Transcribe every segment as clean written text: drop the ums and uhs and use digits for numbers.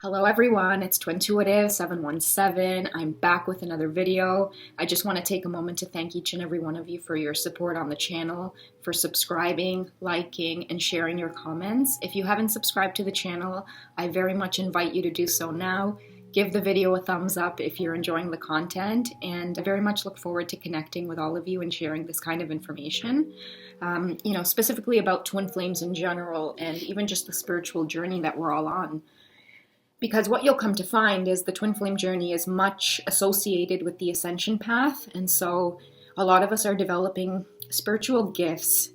Hello everyone, it's Twintuitive717. I'm back with another video. I just want to take a moment to thank each and every one of you for your support on the channel, for subscribing, liking, and sharing your comments. If you haven't subscribed to the channel, I very much invite you to do so now. Give the video a thumbs up if you're enjoying the content, and I very much look forward to connecting with all of you and sharing this kind of information. Specifically about twin flames in general, and even just the spiritual journey that we're all on. Because what you'll come to find is the twin flame journey is much associated with the ascension path. And so a lot of us are developing spiritual gifts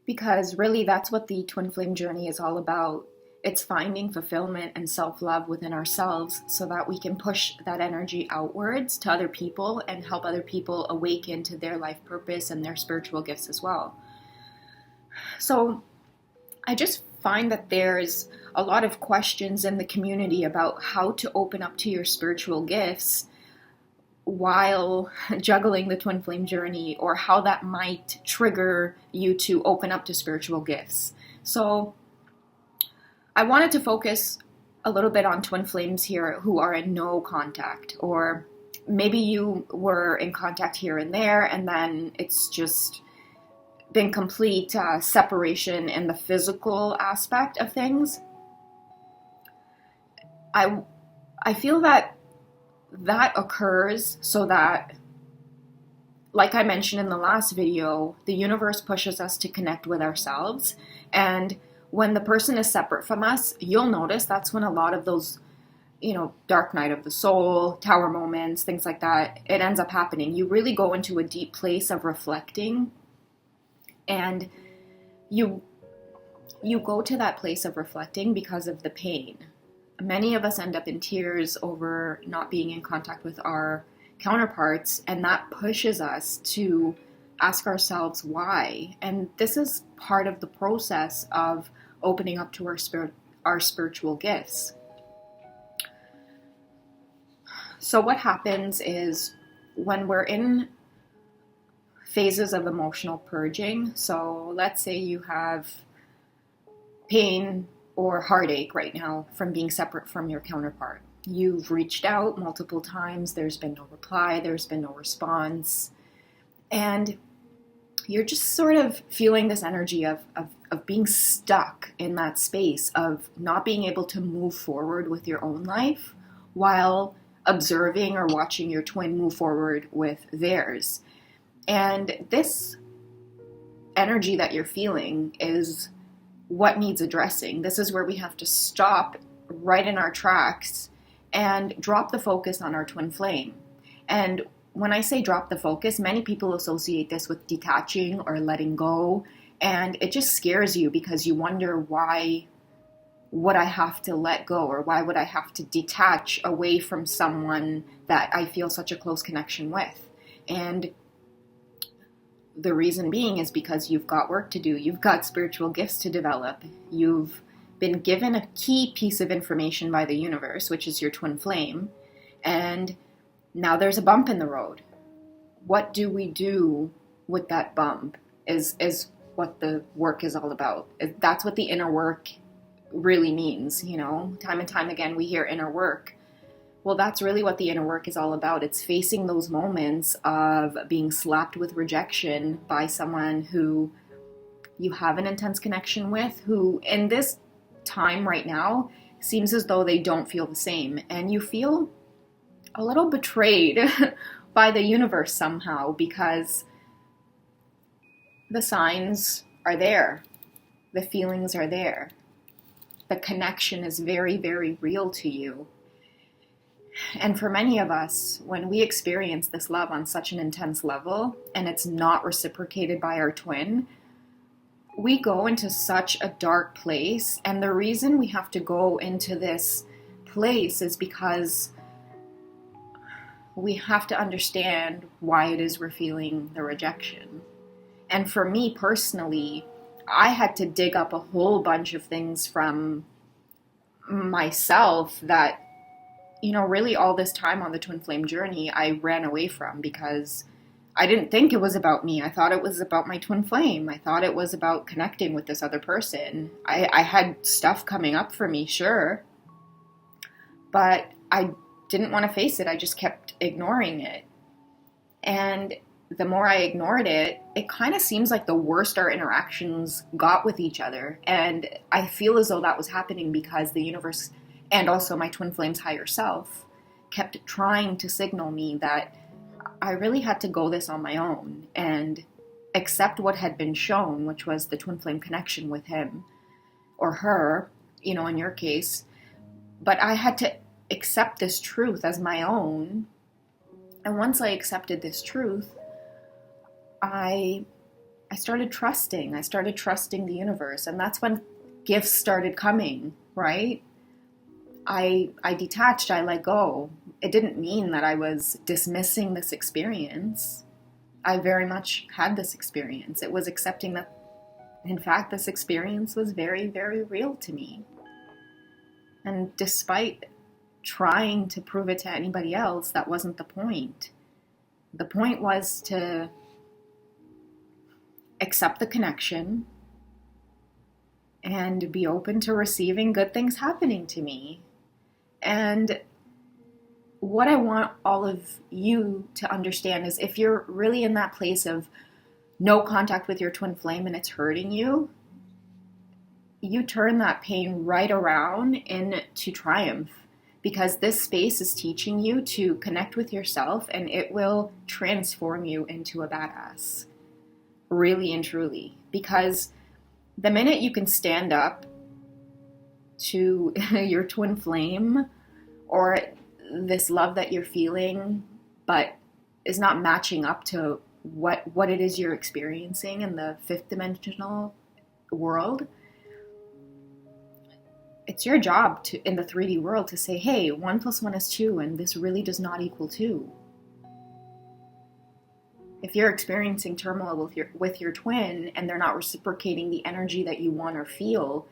because really that's what the twin flame journey is all about. It's finding fulfillment and self-love within ourselves so that we can push that energy outwards to other people and help other people awaken to their life purpose and their spiritual gifts as well. So I just find that there's a lot of questions in the community about how to open up to your spiritual gifts while juggling the twin flame journey, or how that might trigger you to open up to spiritual gifts. So I wanted to focus a little bit on twin flames here who are in no contact, or maybe you were in contact here and there and then it's just been complete separation in the physical aspect of things. I feel that occurs so that, like I mentioned in the last video, the universe pushes us to connect with ourselves. And when the person is separate from us, you'll notice that's when a lot of those, dark night of the soul, tower moments, things like that, it ends up happening. You really go into a deep place of reflecting, and you go to that place of reflecting because of the pain. Many of us end up in tears over not being in contact with our counterparts, and that pushes us to ask ourselves why. And this is part of the process of opening up to our spiritual gifts. So what happens is when we're in phases of emotional purging, so let's say you have pain or heartache right now from being separate from your counterpart. You've reached out multiple times, there's been no reply, there's been no response, and you're just sort of feeling this energy of being stuck in that space of not being able to move forward with your own life while observing or watching your twin move forward with theirs. And this energy that you're feeling is what needs addressing. This is where we have to stop right in our tracks and drop the focus on our twin flame. And when I say drop the focus, many people associate this with detaching or letting go, and it just scares you because you wonder, why would I have to let go, or why would I have to detach away from someone that I feel such a close connection with? And the reason being is because you've got work to do. You've got spiritual gifts to develop. You've been given a key piece of information by the universe, which is your twin flame. And now there's a bump in the road. What do we do with that bump is what the work is all about. That's what the inner work really means. Time and time again, we hear inner work. Well, that's really what the inner work is all about. It's facing those moments of being slapped with rejection by someone who you have an intense connection with, who in this time right now seems as though they don't feel the same. And you feel a little betrayed by the universe somehow, because the signs are there. The feelings are there. The connection is very, very real to you. And for many of us, when we experience this love on such an intense level and it's not reciprocated by our twin, we go into such a dark place. And the reason we have to go into this place is because we have to understand why it is we're feeling the rejection. And for me personally, I had to dig up a whole bunch of things from myself that, really all this time on the twin flame journey, I ran away from, because I didn't think it was about me. I thought it was about my twin flame. I thought it was about connecting with this other person. I had stuff coming up for me, sure. But I didn't want to face it. I just kept ignoring it. And the more I ignored it, it kind of seems like the worse our interactions got with each other. And I feel as though that was happening because the universe and also my twin flame's higher self kept trying to signal me that I really had to go this on my own and accept what had been shown, which was the twin flame connection with him or her, you know, in your case. But I had to accept this truth as my own. And once I accepted this truth, I started trusting. I started trusting the universe. And that's when gifts started coming, right? I detached, I let go. It didn't mean that I was dismissing this experience. I very much had this experience. It was accepting that, in fact, this experience was very, very real to me. And despite trying to prove it to anybody else, that wasn't the point. The point was to accept the connection and be open to receiving good things happening to me. And what I want all of you to understand is if you're really in that place of no contact with your twin flame and it's hurting you, you turn that pain right around into triumph, because this space is teaching you to connect with yourself and it will transform you into a badass. Really and truly. Because the minute you can stand up to your twin flame or this love that you're feeling but is not matching up to what it is you're experiencing in the fifth dimensional world, it's your job to, in the 3D world, to say, hey, 1 + 1 is 2, and this really does not equal 2. If you're experiencing turmoil with your twin and they're not reciprocating the energy that you want or feel,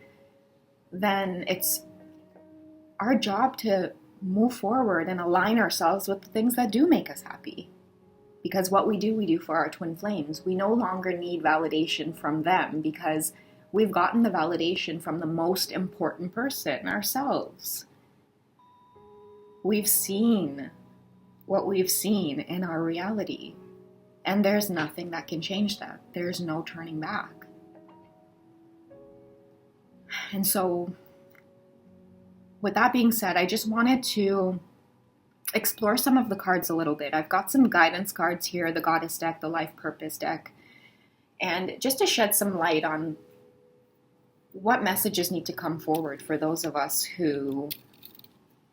then it's our job to move forward and align ourselves with the things that do make us happy. Because what we do for our twin flames. We no longer need validation from them because we've gotten the validation from the most important person, ourselves. We've seen what we've seen in our reality. And there's nothing that can change that. There's no turning back. And so, with that being said, I just wanted to explore some of the cards a little bit. I've got some guidance cards here, the Goddess deck, the Life Purpose deck, and just to shed some light on what messages need to come forward for those of us who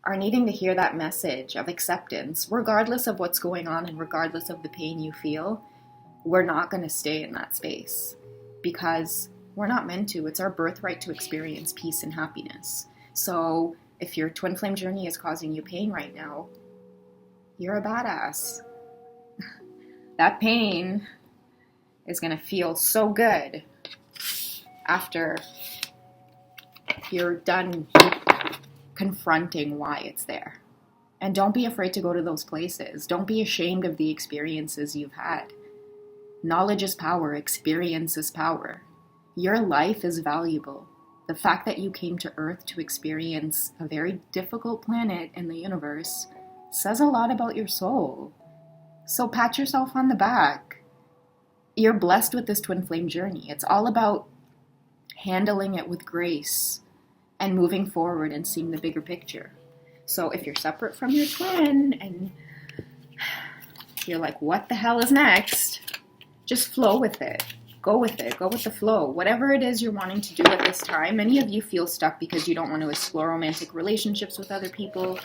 are needing to hear that message of acceptance, regardless of what's going on and regardless of the pain you feel. We're not going to stay in that space because we're not meant to. It's our birthright to experience peace and happiness. So if your twin flame journey is causing you pain right now, you're a badass. That pain is going to feel so good after you're done confronting why it's there. And don't be afraid to go to those places. Don't be ashamed of the experiences you've had. Knowledge is power. Experience is power. Your life is valuable. The fact that you came to Earth to experience a very difficult planet in the universe says a lot about your soul. So pat yourself on the back. You're blessed with this twin flame journey. It's all about handling it with grace and moving forward and seeing the bigger picture. So if you're separate from your twin and you're like, what the hell is next? Just flow with it. Go with it. Go with the flow. Whatever it is you're wanting to do at this time. Many of you feel stuck because you don't want to explore romantic relationships with other people.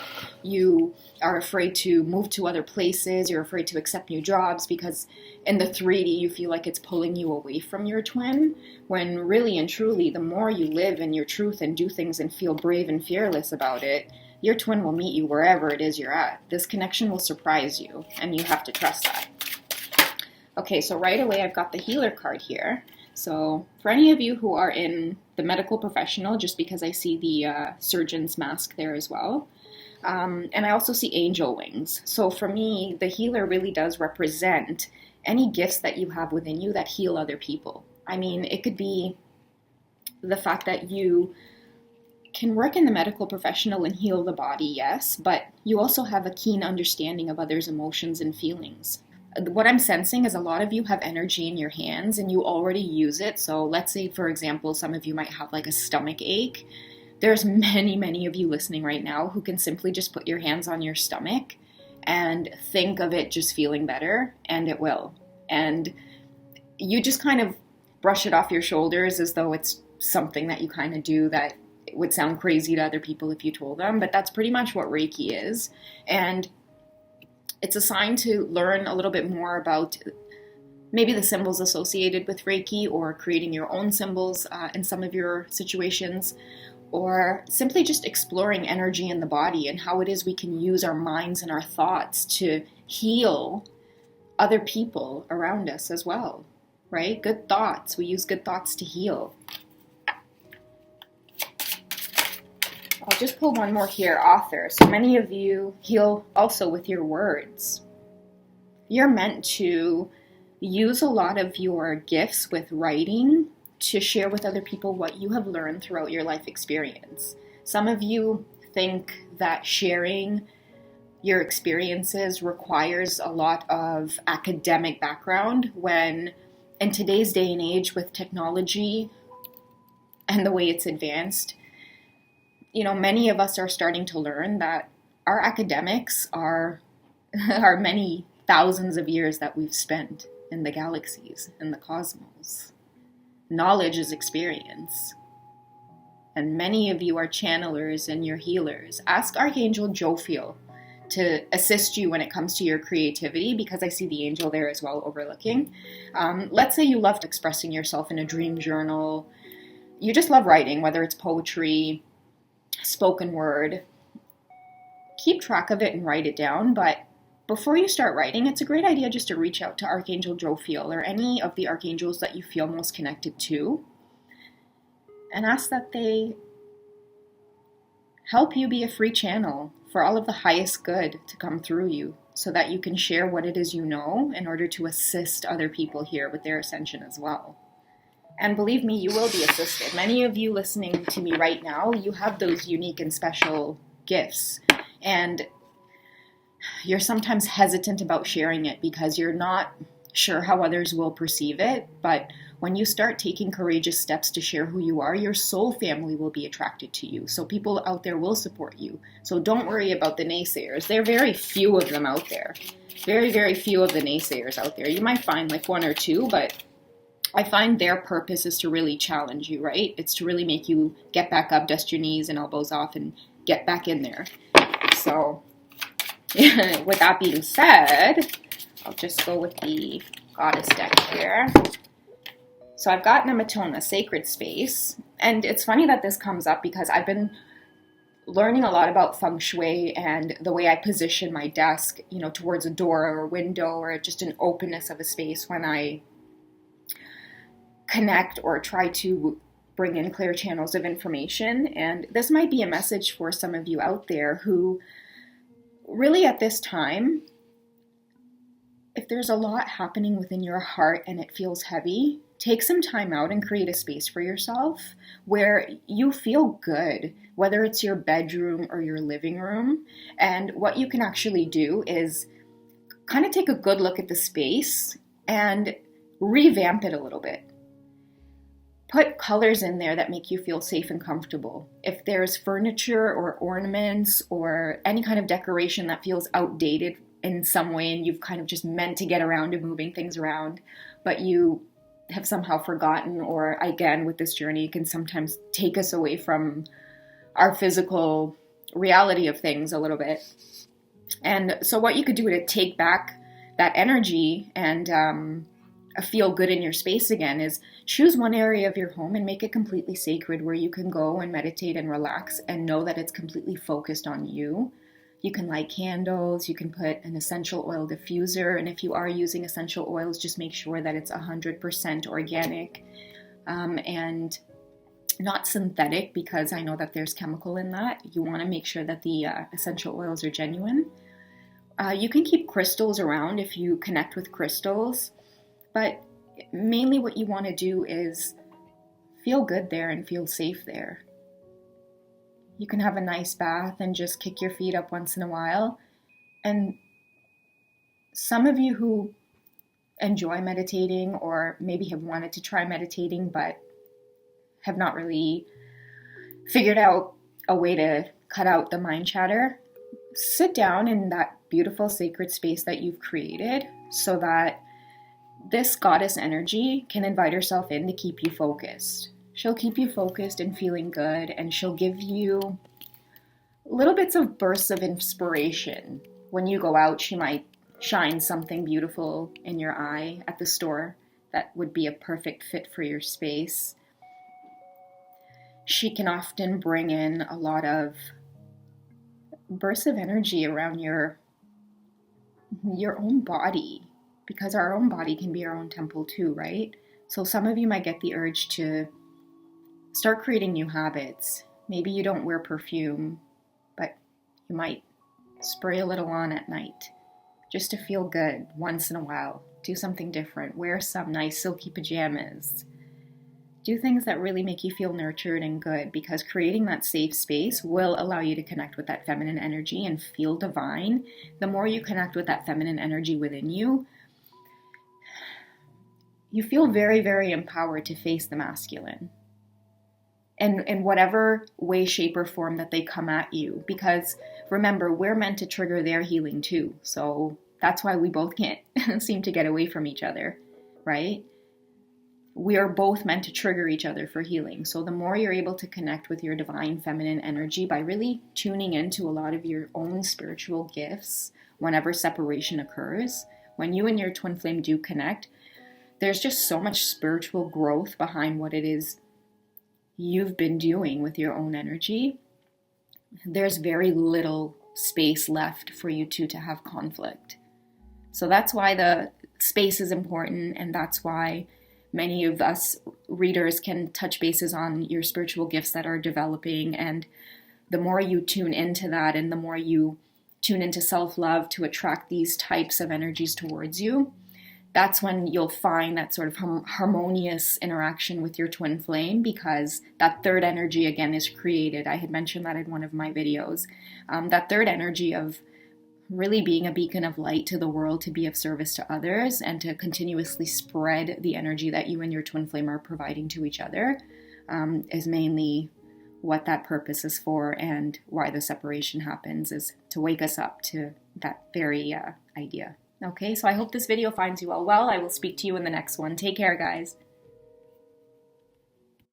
You are afraid to move to other places. You're afraid to accept new jobs because in the 3D you feel like it's pulling you away from your twin. When really and truly, the more you live in your truth and do things and feel brave and fearless about it, your twin will meet you wherever it is you're at. This connection will surprise you, and you have to trust that. Okay, so right away I've got the healer card here. So for any of you who are in the medical professional, just because I see the surgeon's mask there as well. And I also see angel wings. So for me, the healer really does represent any gifts that you have within you that heal other people. I mean, it could be the fact that you can work in the medical professional and heal the body, yes, but you also have a keen understanding of others' emotions and feelings. What I'm sensing is a lot of you have energy in your hands and you already use it. So let's say, for example, some of you might have like a stomach ache. There's many of you listening right now who can simply just put your hands on your stomach and think of it just feeling better, and it will. And you just kind of brush it off your shoulders as though it's something that you kind of do that would sound crazy to other people if you told them, but that's pretty much what Reiki is. And it's a sign to learn a little bit more about maybe the symbols associated with Reiki, or creating your own symbols in some of your situations, or simply just exploring energy in the body and how it is we can use our minds and our thoughts to heal other people around us as well, right? Good thoughts. We use good thoughts to heal. I'll just pull one more here, author. So many of you heal also with your words. You're meant to use a lot of your gifts with writing to share with other people what you have learned throughout your life experience. Some of you think that sharing your experiences requires a lot of academic background, when in today's day and age with technology and the way it's advanced, many of us are starting to learn that our academics are many thousands of years that we've spent in the galaxies and the cosmos. Knowledge is experience. And many of you are channelers and you're healers. Ask Archangel Jophiel to assist you when it comes to your creativity, because I see the angel there as well overlooking. Let's say you loved expressing yourself in a dream journal. You just love writing, whether it's poetry, spoken word. Keep track of it and write it down, but before you start writing, it's a great idea just to reach out to Archangel Jophiel or any of the archangels that you feel most connected to, and ask that they help you be a free channel for all of the highest good to come through you, so that you can share what it is you know in order to assist other people here with their ascension as well. And believe me, you will be assisted. Many of you listening to me right now, you have those unique and special gifts. And you're sometimes hesitant about sharing it because you're not sure how others will perceive it. But when you start taking courageous steps to share who you are, your soul family will be attracted to you. So people out there will support you. So don't worry about the naysayers. There are very few of them out there. Very few of the naysayers out there. You might find like one or two, but I find their purpose is to really challenge you, right? It's to really make you get back up, dust your knees and elbows off, and get back in there. So with that being said, I'll just go with the goddess deck here. So I've got Nematona, Sacred Space. And it's funny that this comes up because I've been learning a lot about feng shui and the way I position my desk, towards a door or a window or just an openness of a space when I connect or try to bring in clear channels of information. And this might be a message for some of you out there who really at this time, if there's a lot happening within your heart and it feels heavy, take some time out and create a space for yourself where you feel good, whether it's your bedroom or your living room. And what you can actually do is kind of take a good look at the space and revamp it a little bit. Put colors in there that make you feel safe and comfortable. If there's furniture or ornaments or any kind of decoration that feels outdated in some way and you've kind of just meant to get around to moving things around, but you have somehow forgotten, or again, with this journey, it can sometimes take us away from our physical reality of things a little bit. And so what you could do to take back that energy and feel good in your space again is choose one area of your home and make it completely sacred, where you can go and meditate and relax and know that it's completely focused on you. You can light candles, you can put an essential oil diffuser, and if you are using essential oils, just make sure that it's 100% organic and not synthetic, because I know that there's chemical in that. You want to make sure that the essential oils are genuine. You can keep crystals around if you connect with crystals, but mainly what you want to do is feel good there and feel safe there. You can have a nice bath and just kick your feet up once in a while. And some of you who enjoy meditating or maybe have wanted to try meditating but have not really figured out a way to cut out the mind chatter, sit down in that beautiful sacred space that you've created so that this goddess energy can invite herself in to keep you focused. She'll keep you focused and feeling good, and she'll give you little bits of bursts of inspiration. When you go out, she might shine something beautiful in your eye at the store that would be a perfect fit for your space. She can often bring in a lot of bursts of energy around your own body, because our own body can be our own temple too, right? So some of you might get the urge to start creating new habits. Maybe you don't wear perfume, but you might spray a little on at night just to feel good once in a while. Do something different. Wear some nice silky pajamas. Do things that really make you feel nurtured and good, because creating that safe space will allow you to connect with that feminine energy and feel divine. The more you connect with that feminine energy within you, you feel very, very empowered to face the masculine. And in whatever way, shape, or form that they come at you. Because remember, we're meant to trigger their healing too. So that's why we both can't seem to get away from each other, right? We are both meant to trigger each other for healing. So the more you're able to connect with your divine feminine energy by really tuning into a lot of your own spiritual gifts whenever separation occurs, when you and your twin flame do connect, there's just so much spiritual growth behind what it is you've been doing with your own energy. There's very little space left for you two to have conflict. So that's why the space is important, and that's why many of us readers can touch bases on your spiritual gifts that are developing. And the more you tune into that, and the more you tune into self-love to attract these types of energies towards you, that's when you'll find that sort of harmonious interaction with your twin flame, because that third energy again is created. I had mentioned that in one of my videos. That third energy of really being a beacon of light to the world, to be of service to others, and to continuously spread the energy that you and your twin flame are providing to each other, is mainly what that purpose is for, and why the separation happens is to wake us up to that very idea. Okay, so I hope this video finds you all well. I will speak to you in the next one. Take care, guys.